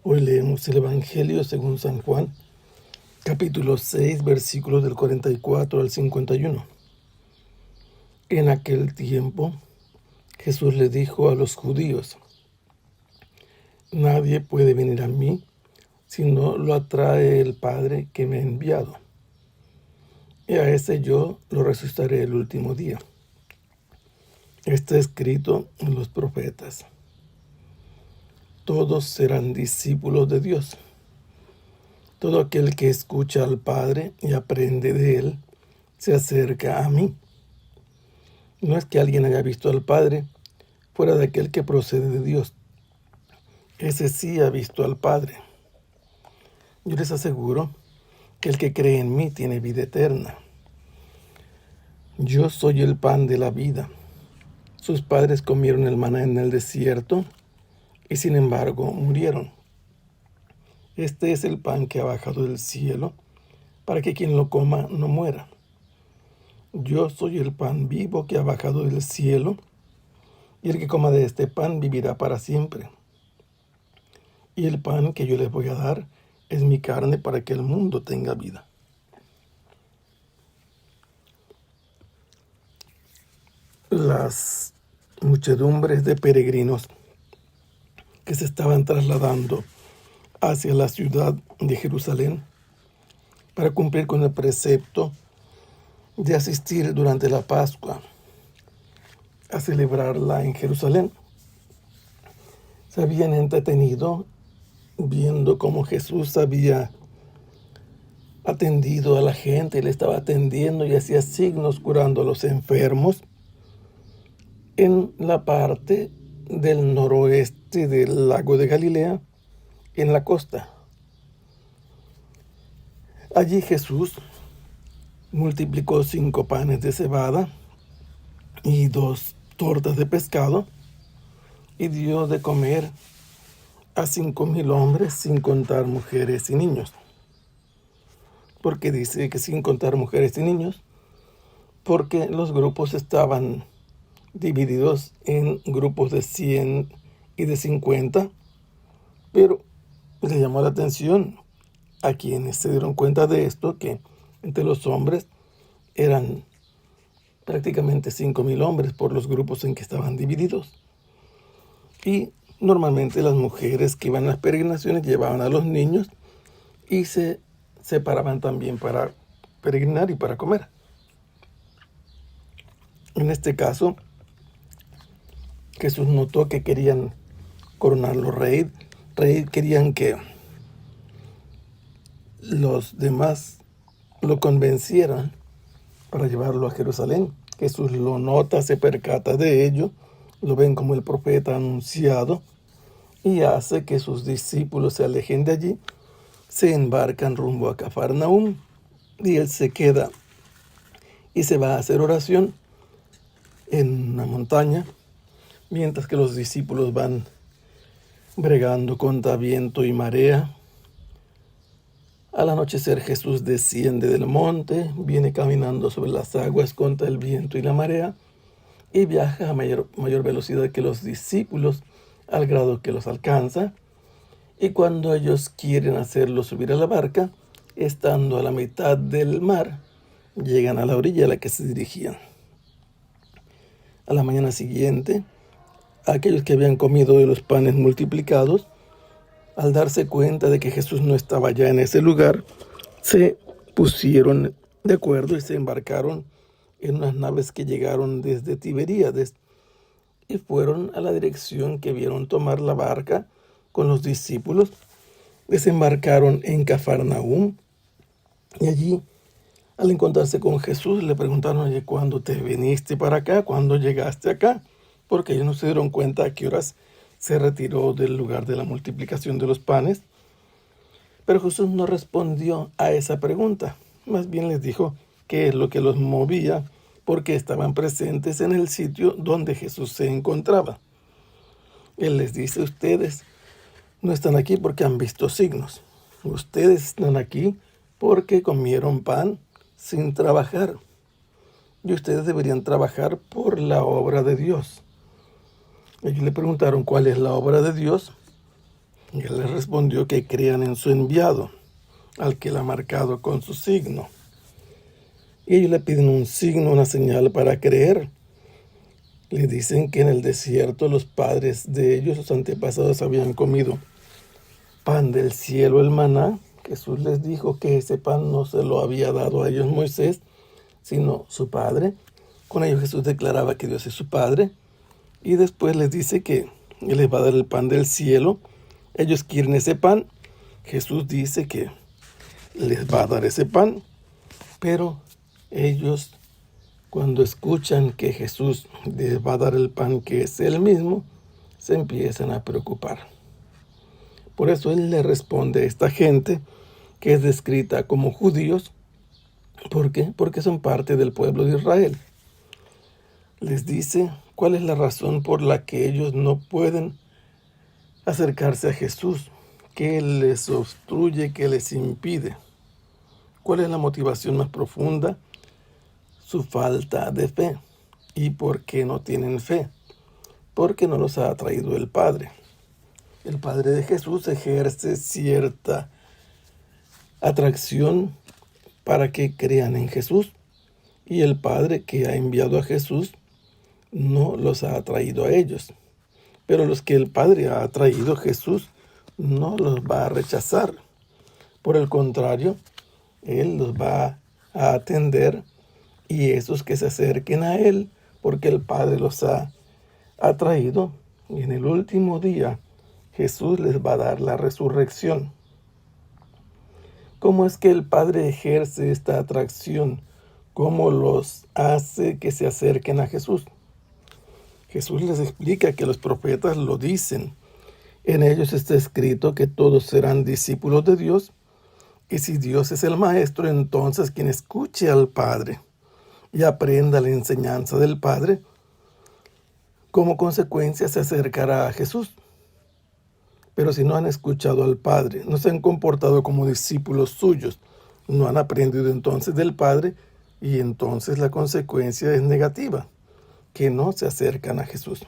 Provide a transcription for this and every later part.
Hoy leemos el Evangelio según San Juan, capítulo 6, versículos del 44 al 51. En aquel tiempo, Jesús le dijo a los judíos: Nadie puede venir a mí si no lo atrae el Padre que me ha enviado. Y a ese yo lo resucitaré el último día. Está escrito en los profetas: todos serán discípulos de Dios. Todo aquel que escucha al Padre y aprende de Él, se acerca a mí. No es que alguien haya visto al Padre fuera de aquel que procede de Dios. Ese sí ha visto al Padre. Yo les aseguro que el que cree en mí tiene vida eterna. Yo soy el pan de la vida. Sus padres comieron el maná en el desierto y sin embargo murieron. Este es el pan que ha bajado del cielo para que quien lo coma no muera. Yo soy el pan vivo que ha bajado del cielo, y el que coma de este pan vivirá para siempre. Y el pan que yo les voy a dar es mi carne para que el mundo tenga vida. Las muchedumbres de peregrinos que se estaban trasladando hacia la ciudad de Jerusalén para cumplir con el precepto de asistir durante la Pascua a celebrarla en Jerusalén, se habían entretenido viendo cómo Jesús había atendido a la gente, le estaba atendiendo y hacía signos curando a los enfermos en la parte del noroeste del lago de Galilea, en la costa. Allí Jesús multiplicó 5 panes de cebada y 2 tortas de pescado y dio de comer a 5,000 hombres, sin contar mujeres y niños. ¿Por qué dice que sin contar mujeres y niños? Porque los grupos estaban divididos en grupos de 100 y de 50, pero le llamó la atención a quienes se dieron cuenta de esto, que entre los hombres eran prácticamente 5,000 hombres por los grupos en que estaban divididos. Y normalmente las mujeres que iban a las peregrinaciones llevaban a los niños y se separaban también para peregrinar y para comer. En este caso, Jesús notó que querían coronarlo rey, querían que los demás lo convencieran para llevarlo a Jerusalén. Jesús lo nota, se percata de ello, lo ven como el profeta anunciado y hace que sus discípulos se alejen de allí, se embarcan rumbo a Cafarnaúm y él se queda y se va a hacer oración en una montaña, mientras que los discípulos van bregando contra viento y marea. Al anochecer Jesús desciende del monte, viene caminando sobre las aguas contra el viento y la marea y viaja a mayor velocidad que los discípulos, al grado que los alcanza. Y cuando ellos quieren hacerlo subir a la barca, estando a la mitad del mar, llegan a la orilla a la que se dirigían. A la mañana siguiente, aquellos que habían comido de los panes multiplicados, al darse cuenta de que Jesús no estaba ya en ese lugar, se pusieron de acuerdo y se embarcaron en unas naves que llegaron desde Tiberíades y fueron a la dirección que vieron tomar la barca con los discípulos. Desembarcaron en Cafarnaúm y allí, al encontrarse con Jesús, le preguntaron: oye, ¿cuándo te viniste para acá? ¿Cuándo llegaste acá? Porque ellos no se dieron cuenta a qué horas se retiró del lugar de la multiplicación de los panes. Pero Jesús no respondió a esa pregunta. Más bien les dijo qué es lo que los movía, porque estaban presentes en el sitio donde Jesús se encontraba. Él les dice: ustedes no están aquí porque han visto signos. Ustedes están aquí porque comieron pan sin trabajar. Y ustedes deberían trabajar por la obra de Dios. Ellos le preguntaron: ¿cuál es la obra de Dios? Y él les respondió que crean en su enviado, al que él ha marcado con su signo. Y ellos le piden un signo, una señal para creer. Le dicen que en el desierto los padres de ellos, sus antepasados, habían comido pan del cielo, el maná. Jesús les dijo que ese pan no se lo había dado a ellos Moisés, sino su Padre. Con ello Jesús declaraba que Dios es su Padre. Y después les dice que Él les va a dar el pan del cielo. Ellos quieren ese pan. Jesús dice que les va a dar ese pan. Pero ellos, cuando escuchan que Jesús les va a dar el pan que es Él mismo, se empiezan a preocupar. Por eso Él le responde a esta gente que es descrita como judíos. ¿Por qué? Porque son parte del pueblo de Israel. Les dice cuál es la razón por la que ellos no pueden acercarse a Jesús, qué les obstruye, qué les impide. ¿Cuál es la motivación más profunda? Su falta de fe. ¿Y por qué no tienen fe? Porque no los ha traído el Padre. El Padre de Jesús ejerce cierta atracción para que crean en Jesús. Y el Padre que ha enviado a Jesús no los ha traído a ellos. Pero los que el Padre ha traído, Jesús no los va a rechazar. Por el contrario, Él los va a atender, y esos que se acerquen a Él, porque el Padre los ha traído, y en el último día Jesús les va a dar la resurrección. ¿Cómo es que el Padre ejerce esta atracción? ¿Cómo los hace que se acerquen a Jesús? Jesús les explica que los profetas lo dicen. En ellos está escrito que todos serán discípulos de Dios, y si Dios es el Maestro, entonces quien escuche al Padre y aprenda la enseñanza del Padre, como consecuencia se acercará a Jesús. Pero si no han escuchado al Padre, no se han comportado como discípulos suyos, no han aprendido entonces del Padre, y entonces la consecuencia es negativa, que no se acercan a Jesús.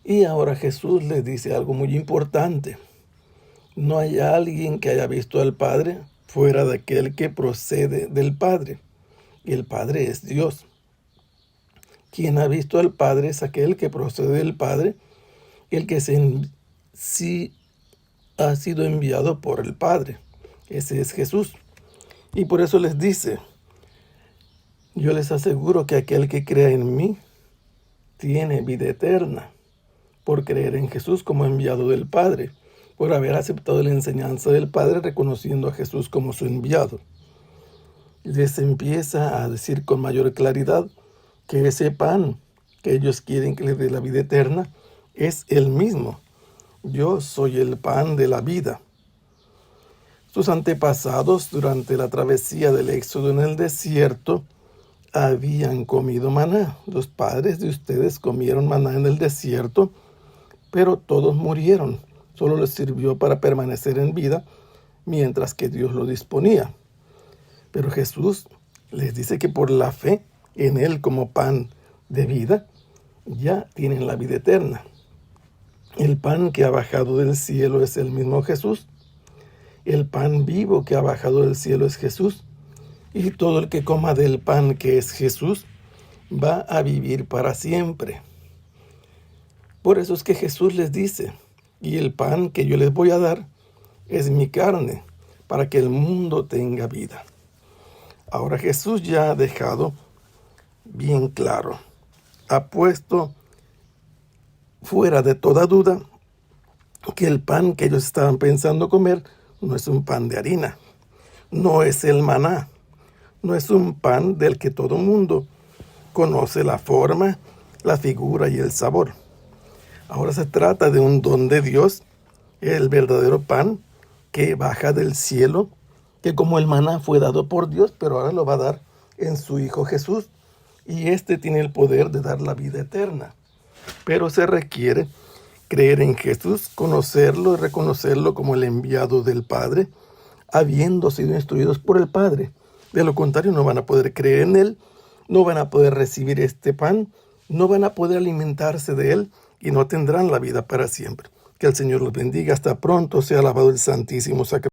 Y ahora Jesús les dice algo muy importante. No hay alguien que haya visto al Padre fuera de aquel que procede del Padre. Y el Padre es Dios. Quien ha visto al Padre es aquel que procede del Padre, el que sí ha sido enviado por el Padre. Ese es Jesús. Y por eso les dice: yo les aseguro que aquel que crea en mí tiene vida eterna, por creer en Jesús como enviado del Padre, por haber aceptado la enseñanza del Padre, reconociendo a Jesús como su enviado. Les empieza a decir con mayor claridad que ese pan que ellos quieren que les dé la vida eterna es el mismo. Yo soy el pan de la vida. Sus antepasados, durante la travesía del Éxodo en el desierto, habían comido maná. Los padres de ustedes comieron maná en el desierto, pero todos murieron. Solo les sirvió para permanecer en vida mientras que Dios lo disponía. Pero Jesús les dice que por la fe en Él como pan de vida, ya tienen la vida eterna. El pan que ha bajado del cielo es el mismo Jesús. El pan vivo que ha bajado del cielo es Jesús. Y todo el que coma del pan que es Jesús va a vivir para siempre. Por eso es que Jesús les dice: y el pan que yo les voy a dar es mi carne, para que el mundo tenga vida. Ahora Jesús ya ha dejado bien claro, ha puesto fuera de toda duda que el pan que ellos estaban pensando comer no es un pan de harina, no es el maná, no es un pan del que todo mundo conoce la forma, la figura y el sabor. Ahora se trata de un don de Dios, el verdadero pan que baja del cielo, que como el maná fue dado por Dios, pero ahora lo va a dar en su Hijo Jesús. Y este tiene el poder de dar la vida eterna. Pero se requiere creer en Jesús, conocerlo y reconocerlo como el enviado del Padre, habiendo sido instruidos por el Padre. De lo contrario, no van a poder creer en Él, no van a poder recibir este pan, no van a poder alimentarse de Él y no tendrán la vida para siempre. Que el Señor los bendiga. Hasta pronto. Sea alabado el Santísimo Sacramento.